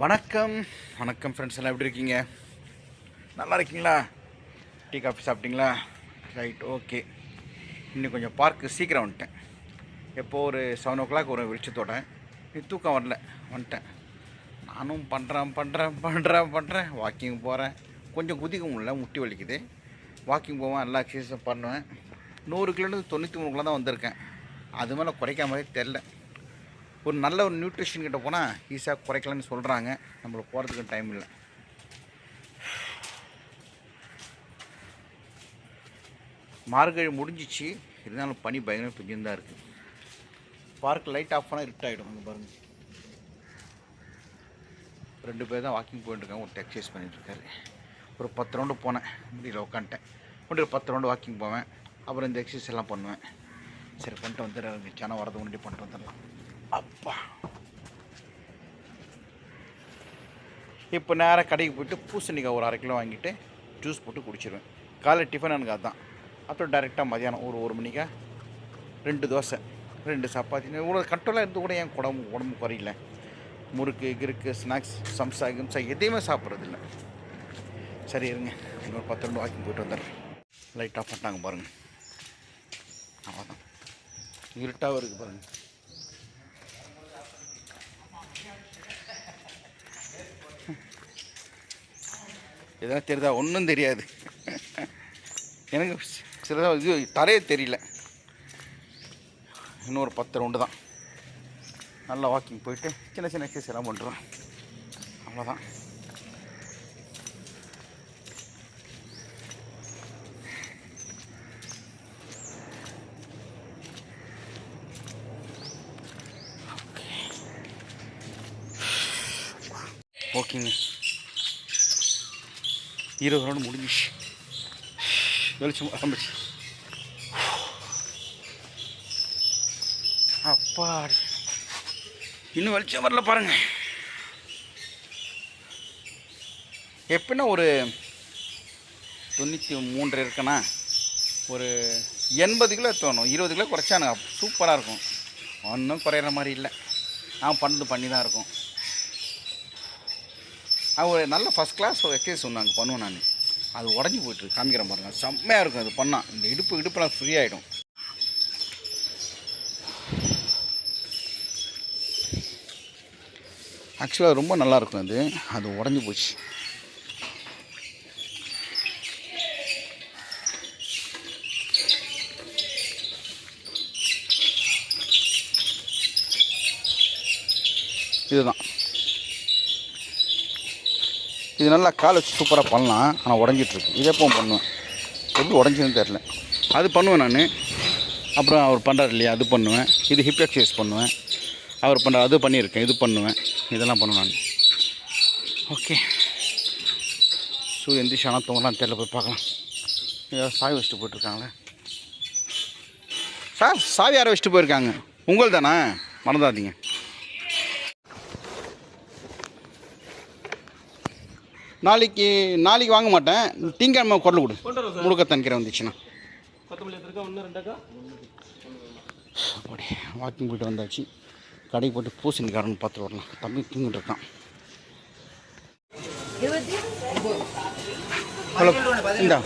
வணக்கம் வணக்கம் ஃப்ரெண்ட்ஸ் எல்லாம் எப்படி இருக்கீங்க? நல்லா இருக்கீங்களா? டீ காஃபி சாப்பிட்டீங்களா? Right, okay. இன்னும் கொஞ்சம் பார்க்கு சீக்கிரம் வந்துட்டேன். எப்போது ஒரு 7 o'clock ஒரு வெளிச்சத்தோட தூக்கம் வரல, வந்துட்டேன். நானும் பண்ணுறேன் வாக்கிங் போகிறேன். கொஞ்சம் குதிக்க முடியல, முட்டி வலிக்குது. வாக்கிங் போவேன், எல்லா எக்ஸசைஸும் பண்ணுவேன். 100 கிலோமீட்டர் 93 தான் வந்திருக்கேன். அது மேலே குறைக்காமலே தெரில. ஒரு நல்ல ஒரு நியூட்ரிஷன் கிட்ட போனால் ஈஸியாக குறைக்கலான்னு சொல்கிறாங்க. நம்மளுக்கு போகிறதுக்கு டைம் இல்லை. மார்கழி முடிஞ்சிச்சு, இருந்தாலும் பனி பயங்கர பெஞ்சுன்னு தான் இருக்குது. பார்க் லைட் ஆஃப் பண்ணால் இருட்டாகிடும். அங்கே பாருங்கள், 2 பேர் தான் வாக்கிங் போயிட்டுருக்காங்க. ஒரு எக்ஸசைஸ் பண்ணிகிட்ருக்காரு. ஒரு 10 ரவுண்டு போனேன், முடியல உட்காந்துட்டேன். ஒரு 10 ரவுண்டு வாக்கிங் போவேன். அப்புறம் இந்த எக்ஸசைஸ் எல்லாம் பண்ணுவேன். சரி, பண்ணிட்டு வந்துடுறேன். சேனல் வரது முன்னாடி பண்ணிட்டு வந்துடலாம். அப்பா, இப்போ நேராக கடைக்கு போய்ட்டு பூசணிக்காய் ஒரு 1/2 கிலோ வாங்கிட்டு ஜூஸ் போட்டு குடிச்சிடுவேன். காலைல டிஃபன் எனக்கு அதுதான். அப்புறம் டைரெக்டாக மதியானம் ஒரு 1 மணிக்கா 2 தோசை 2 சப்பாத்தி. இவ்வளோ கண்ட்ரோலாக இருந்து கூட என் உடம்பு குறையில. முறுக்கு கிறுக்கு ஸ்நாக்ஸ் சம்சா கிம்சா எதையுமே சாப்பிட்றதில்ல. சரி இருங்க, இன்னொரு 10 ரவுண்டு வாக்கிங் போய்ட்டு வந்துடுறேன். லைட் ஆஃப் பண்ணிட்டாங்க பாருங்கள். அவ்வளோதான், இருட்டாகவும் இருக்குது பாருங்கள். எதாவது தெரியுதா? ஒன்றும் தெரியாது எனக்கு. சிலதாக இது தரையே தெரியல. இன்னொரு 10 ரவுண்டு தான். நல்லா வாக்கிங் போயிட்டு சின்ன சின்ன எக்ஸசைஸ் எல்லாம் பண்ணுறோம். அவ்வளோதான். ஓகேங்க, 20 ரவுண்டு முடிஞ்சிச்சு. வெளிச்சம் ஆரம்பிச்சு. அப்பா, இன்னும் வெளிச்சம் வரல பாருங்க. எப்படின்னா ஒரு 93 இருக்குன்னா ஒரு 80 கிலோ தோணும். 20 கிலோ குறைச்சானுங்க, சூப்பராக இருக்கும். ஒன்றும் குறையிற மாதிரி இல்லை. நான் பண்ணி தான் இருக்கும். ஒரு நல்ல ஃபஸ்ட் கிளாஸ் எக்ஸசைஸ் ஒன்று அங்கே பண்ணுவேன் நான். அது உடஞ்சி போய்ட்டு காமிக்கிற பாருங்க, செம்மையாக இருக்கும். அது பண்ணால் இந்த இடுப்பெல்லாம் ஃப்ரீ ஆகிடும். ஆக்சுவலாக ரொம்ப நல்லாயிருக்கும். அது உடஞ்சி போச்சு. இதுதான், இது நல்லா கால் வச்சு சூப்பராக பண்ணலாம். ஆனால் உடஞ்சிட்ருக்கு. இது எப்பவும் பண்ணுவேன். எப்படி உடஞ்சின்னு தெரில. அது பண்ணுவேன் நான். அப்புறம் அவர் பண்ணுறாரு இல்லையா, அது பண்ணுவேன். இது ஹிப் எக்ஸசைஸ் பண்ணுவேன். அவர் பண்ணுற அது பண்ணியிருக்கேன். இது பண்ணுவேன். இதெல்லாம் பண்ணுவேன் நான். ஓகே, சூரியன் எந்திரிச்சானா தூங்கலாம் தெரில. போய் பார்க்கலாம். ஏதாவது சாவி வச்சுட்டு போயிட்டுருக்காங்களே. சார், சாவி யாரை வச்சுட்டு போயிருக்காங்க? உங்கள் தானே, மறந்துடாதீங்க. நாளைக்கு வாங்க மாட்டேன். திங்கக்கிழமை குரல் கொடு. முழுக்க தனிக்கிற வந்துச்சுன்னா அப்படி வாக்கிங் போய்ட்டு வந்தாச்சு. கடைக்கு போய்ட்டு பூசணிக்காரன்னு பார்த்துட்டு வரலாம். தம்பி தூங்கிட்டு இருக்கான். ஹலோ, இந்தா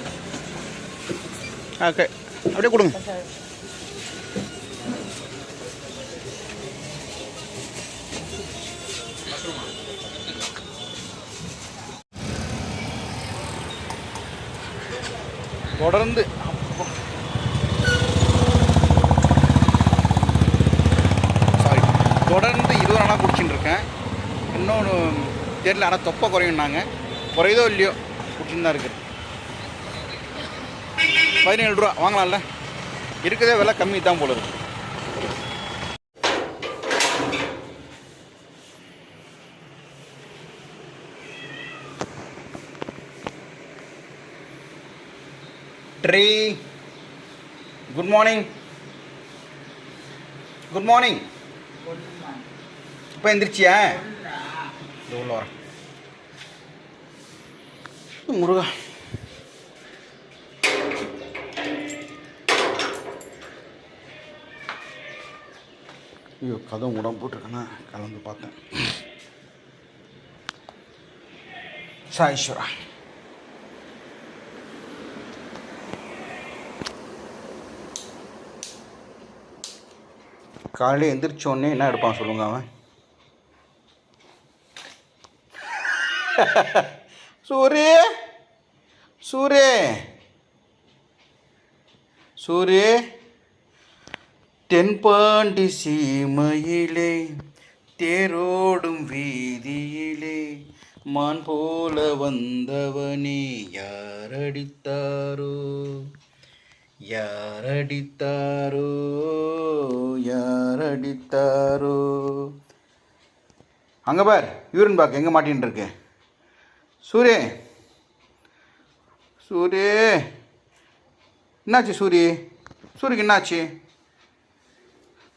ஓகே, அப்படியே கொடுங்க. தொடர்ந்து தொடர்ந்து 20 நாளாக குடிச்சுட்டு இருக்கேன். இன்னொன்று தெரியல, ஆனால் தொப்பை குறையும்னாங்க. குறையதோ இல்லையோ குடிச்சுன்னு தான் இருக்குது. 17 ரூபா வாங்கலாம்ல. இருக்கிறதே விலை கம்மி தான் போல இருக்கு. Tree, good morning. Good morning. இப்போ எந்திரிச்சியா? உள்ள வர முருகா. ஐயோ, கதவு உடம்பு போட்டிருக்கேன்னா கலந்து பார்த்தேன். சாயீஸ்வரா. காலையில் எந்திரிச்சோடனே என்ன எடுப்பான் சொல்லுங்க அவன்? சூரிய சூரிய சூரிய தென்பாண்டி சீமையிலே தேரோடும் வீதியிலே மான் போல வந்தவனே யாரடித்தாரோ யாரடித்தாரோ யாரடித்தாரோ. அங்கே பார் யூரின் பாக் எங்கே மாட்டின்னு இருக்கு. சூரிய சூரிய என்னாச்சு? சூரியக்கு என்னாச்சு?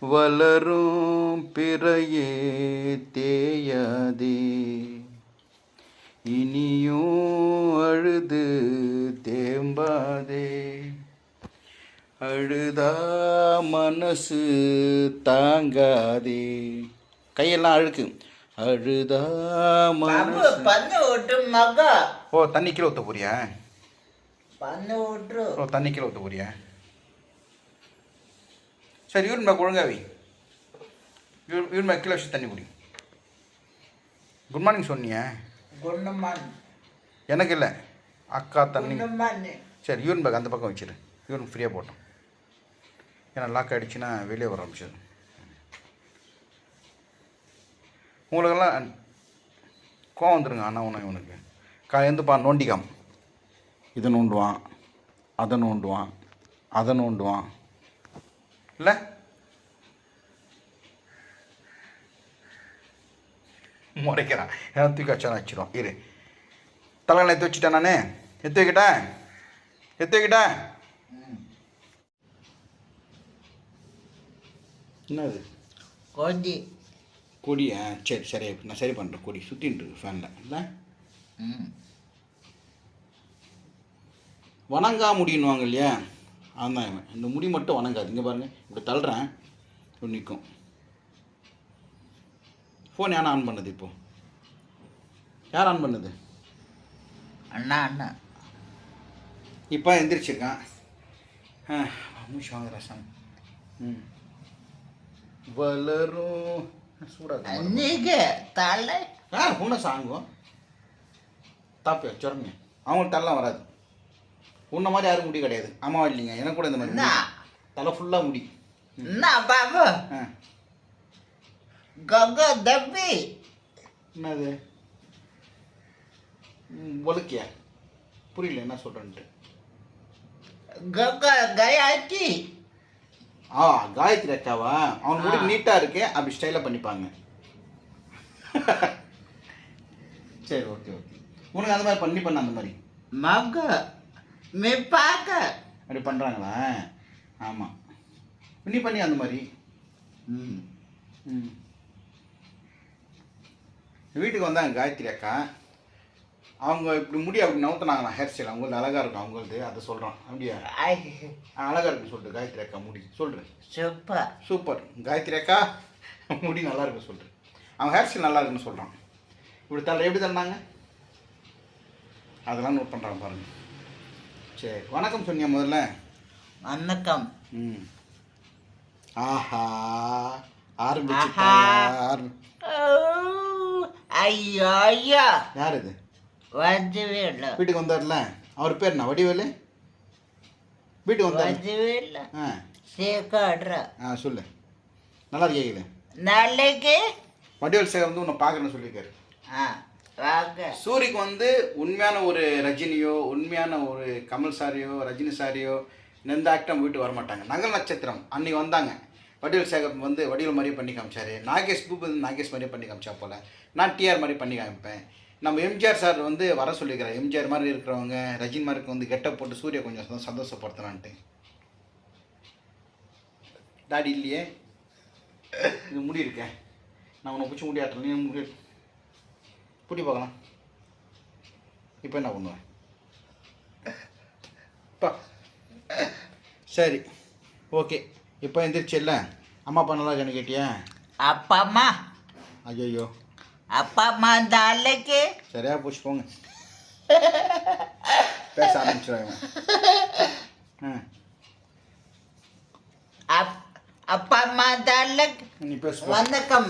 வளரும் பிறையே தேயாதே இனியும் அழுது தேம்பாதே அழுதா மனசு தாங்காதே. கையெல்லாம் அழுக்கு. அழுதா மனசு. ஓ தண்ணி கீழே ஊற்ற போறியா? ஓ தண்ணி கீழே ஊற்ற போறியா? சரி யூரின் பேக் ஒழுங்காவி. யூரின் பேக் கீழே வச்சு தண்ணி குடி. குட் மார்னிங் சொன்னியா? Good morning. எனக்கு இல்லை, அக்கா தண்ணி. சரி யூரின் பேக் அந்த பக்கம் வச்சிரு. யூரின் ஃப்ரீயாக போட்டோம். ஏன்னா லாக் ஆகிடுச்சுன்னா வெளியே வர ஆரம்பிச்சது. உங்களுக்கெல்லாம் கோவம் வந்துடுங்க. ஆனால் உனக்கு இவனுக்கு எந்துப்பா நோண்டிக்காம். இதை நோண்டுவான், அதை நோண்டுவான், அதை நோண்டுவான் இல்லை. முறைக்கிறான். ஏன்னா தூக்கி வச்சாலும் வச்சிடும். இரு தலையில் எடுத்து வச்சுட்டேன். நானே எடுத்து வைக்கிட்டேன். என்னது கொடியா? சரி சரி நான் சரி பண்ணுறேன். கொடி சுற்றின்னு இருக்கு ஃபேனில் இல்லை. வணங்கா முடியுன்னுவாங்க இல்லையா? அதுதான் இவன். இந்த முடி மட்டும் வணங்காது. இங்கே பாருங்கள், இப்படி தள்ளுறேன் இப்படி நிற்கும். ஃபோன் யாரும் ஆன் பண்ணது? இப்போது யார் ஆன் பண்ணது? அண்ணா இப்போ எந்திரிச்சிருக்கான். வாங்க ரசம். வளரும் சூடாக தலை உன்ன சாங்கும் தாப்பியா சொரங்க. அவங்களுக்கு தலாம் வராது. உன்ன மாதிரி யாரும் முடி கிடையாது. அம்மா இல்லைங்க, எனக்கு கூட இந்த மாதிரி தலை ஃபுல்லாக முடி. பாபு தப்பி என்னது ஒழுக்கியா? புரியல என்ன சொல்கிறேன்ட்டு. காயத்ரி அக்காவா? அவன் முடி நீட்டாக இருக்கு, அப்படி ஸ்டைலாக பண்ணிப்பாங்க. சரி ஓகே உனக்கு அந்த மாதிரி பண்ண அந்த மாதிரி அப்படி பண்ணுறாங்களா? ஆமாம் நீ பண்ணி அந்த மாதிரி. வீட்டுக்கு வந்தாங்க காயத்ரி அக்கா. அவங்க இப்படி முடி அப்படி நவுத்துனாங்களாம். ஹேர் ஸ்டைல் அவங்களுக்கு அழகாக இருக்கும். அவங்களுக்கு அதை சொல்கிறான். அப்படியா? அழகாக இருக்குன்னு சொல்லிட்டு காயத்ரி அக்கா முடி சொல்கிறேன். சூப்பர் காயத்ரி அக்கா முடி நல்லா இருக்குன்னு சொல்கிறேன். அவங்க ஹேர் ஸ்டைல் நல்லா இருக்குன்னு சொல்கிறான். இப்படி எப்படி தந்தாங்க அதெல்லாம் நோட் பண்ணுறாங்க பாருங்கள். சரி வணக்கம் சொன்னியா முதல்ல? வணக்கம். ஆஹா ஆரம்பிச்சு. ஐயோ ஐயா யார் இது? வீட்டுக்கு வந்தார்ல, அவர் பேர் என்ன? வடிவேலு. வீட்டுக்கு வந்தார். சொல்லு நல்லா இருக்கீங்களே. நாளைக்கு வடிவேல் சேகர் வந்து உன்னை பார்க்குறேன்னு சொல்லியிருக்காரு. சூரிக்கு வந்து உண்மையான ஒரு ரஜினியோ உண்மையான ஒரு கமல் சாரியோ ரஜினி சாரியோ எந்த ஆக்டம் வீட்டு வரமாட்டாங்க. நகல் நட்சத்திரம் அன்றைக்கி வந்தாங்க. வடிவேல் சேகர் வந்து வடிவேல் மாதிரியே பண்ணி காமிச்சார். நாகேஷ் பூபதி நாகேஷ் மாதிரியே பண்ணி காமிச்சா போல். நான் டிஆர் மாதிரி பண்ணி காமிப்பேன். நம்ம எம்ஜிஆர் சார் வந்து வர சொல்லியிருக்கிறார். எம்ஜிஆர் மாதிரி இருக்கிறவங்க ரஜினி மாதிரிக்கு வந்து கெட்டப் போட்டு சூரிய கொஞ்சம் சந்தோஷப்படுத்தலான்ட்டு. டாடி இல்லையே, இது முடி இருக்கேன். நான் உன்னை பிடிச்சி முடியாட்டேன். நீ முடி பிடி பார்க்கலாம். இப்போ என்ன பண்ணுவேன்? சரி ஓகே. இப்போ எந்திரிச்சு இல்லை அம்மா அப்பா நல்லா இருக்கான்னு கேட்டியா? அப்பா அம்மா ஐயோ அப்பா அம்மா நாளைக்கு சரியா போச்சு போங்க. பேச ஆரம்பிச்சிடுவாங்க. அப்பா அம்மா தாலக் நீ பேசு. வணக்கம்.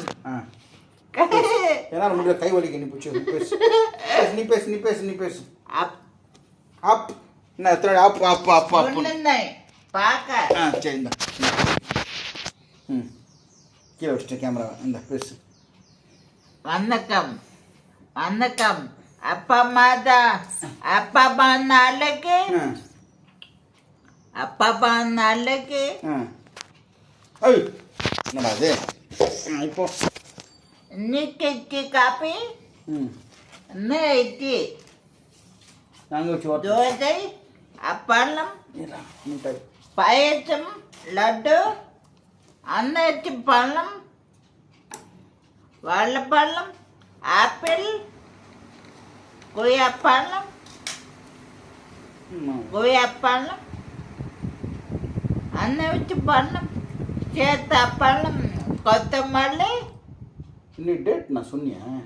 ஏன்னா முடியல, கை வலிக்க. நீ பிடிச்சி பேசு. நீ பேசு நீ பேசு நீ பேசு. அப் என்ன எத்தனை அப் அப் அப் அப் பார்க்க. சரி இந்த கீழே வச்சுட்டு கேமரா இந்த பேசு. வணக்கம் வணக்கம். அப்பா அம்மா அப்பா அம்மா நாளைக்கு அப்பா அம்மா நாளைக்கு. என்னடா அது இப்போ இன்னைக்கு காப்பி இன்னைக்கு நாங்கள் வச்சு தோசை அப்பளம் மிட்டாய் பாயசம் லட்டு அன்னாச்சி பழம் வாழைப்பழம் ஆப்பிள் கொய்யாப்பழம் கொய்யாப்பழம் அன்னாச்சி பழம் சேத்தாப்பழம் கொத்தமல்லி. இன்னைக்கு டேட் நான் சொன்னேன்.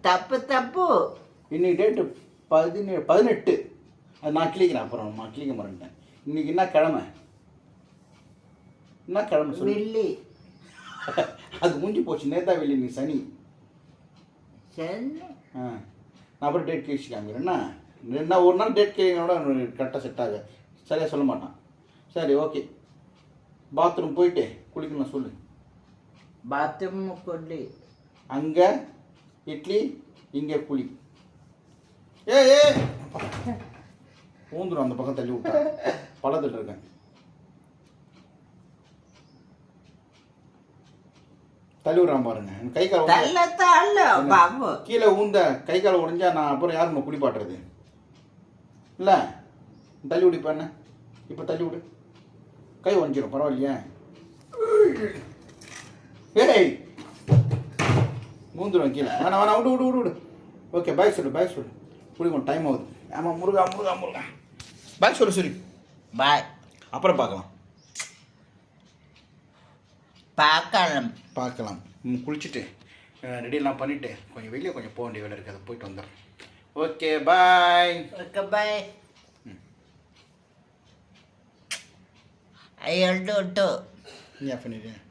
தப்பு இன்னைக்கு டேட்டு 18. அது நான் கிளிக்கிறேன், அப்புறம் நான் கிளிக்க மறந்துட்டேன். இன்னைக்கு என்ன கிழமை? என்ன கிழமை சொல்லு. வெள்ளி. அது முடிஞ்சு போச்சு. நேத்தா வெள்ளி, நீ சனி. நான் அப்புறம் டேட் கேச்சு காமிக்கிறேன்னா ரெண்டா ஒரு நாள் டேட் கேட்கனோட கரெக்டாக செட் ஆக சரியாக சொல்ல மாட்டான். சரி ஓகே. பாத்ரூம் போயிட்டு குளிக்கணும் சொல்லு. பாத்ரூம் குளி. அங்கே இட்லி, இங்கே குளி. ஏ ஊந்துடும், அந்த பக்கம் தள்ளி விட்டா பழத்தில் இருக்கேன். தள்ளி விடுறான் பாருங்க. கை கால் கீழே ஊந்த கை கால் உடைஞ்சா நான் அப்புறம் யாரும் குளிப்பாட்டுறது இல்லை. தள்ளி விடுப்பா என்ன இப்போ தள்ளி விடு. கை உடஞ்சிடும் பரவாயில்லையா? ஏய் மூந்துடும் கீழே. வேணாம் வேணாம் விடு விடு விடு விடு. ஓகே பாய் சொல்லு பாய் சொல்லு. குளிக்கணும், டைம் ஆகுது. ஆமாம் முருகா முருகா முருகா. பாய் சொல்லு சரி. பாய். அப்புறம் பார்க்கலாம் பார்க்கலாம். குளிச்சுட்டு ரெடியெல்லாம் பண்ணிவிட்டு கொஞ்சம் வெளியே கொஞ்சம் போக வேண்டிய வேலை இருக்குது, அதை போயிட்டு வந்துடுறேன். Okay bye. Okay bye. நீ பண்ணிடுறேன்.